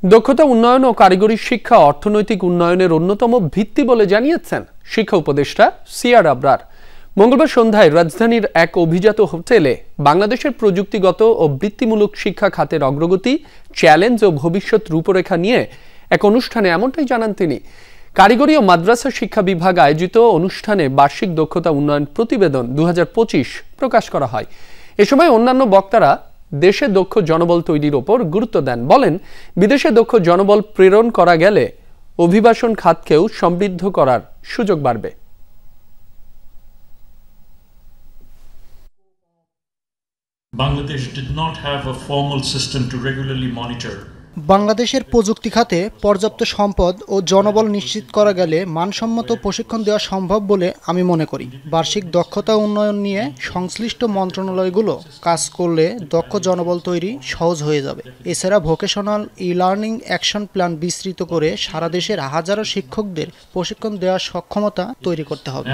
দক্ষতা উন্নয়ন ও কারিগরি শিক্ষা অর্থনৈতিক উন্নয়নের অন্যতম ভিত্তি বলে জানিয়েছেন শিক্ষা উপদেষ্টা সিআর আবরার। মঙ্গলবার সন্ধ্যায় রাজধানীর এক অভিজাত হোটেলে বাংলাদেশের প্রযুক্তিগত ও বৃত্তিমূলক শিক্ষা খাতের অগ্রগতি, চ্যালেঞ্জ ও ভবিষ্যৎ রূপরেখা নিয়ে এক অনুষ্ঠানে এমনটাই জানান তিনি। কারিগরি ও মাদ্রাসা শিক্ষা বিভাগ আয়োজিত অনুষ্ঠানে বার্ষিক দক্ষতা উন্নয়ন প্রতিবেদন 2025 প্রকাশ করা হয়। এ সময় অন্যান্য বক্তারা দেশে দক্ষ জনবল তৈরির ওপর গুরুত্ব দেন। বলেন, বিদেশে দক্ষ জনবল প্রেরণ করা গেলে অভিবাসন খাতকেও সমৃদ্ধ করার সুযোগ বাড়বে। Bangladesh did not have a formal system to regularly monitor. বাংলাদেশের প্রযুক্তি খাতে পর্যাপ্ত সম্পদ ও জনবল নিশ্চিত করা গেলে মানসম্মত প্রশিক্ষণ দেওয়া সম্ভব বলে আমি মনে করি। বার্ষিক দক্ষতা উন্নয়ন নিয়ে সংশ্লিষ্ট মন্ত্রণালয়গুলো কাজ করলে দক্ষ জনবল তৈরি সহজ হয়ে যাবে। এছাড়া ভোকেশনাল ই-লার্নিং অ্যাকশন প্ল্যান বিস্তৃত করে সারা দেশের হাজারো শিক্ষকদের প্রশিক্ষণ দেওয়ার সক্ষমতা তৈরি করতে হবে।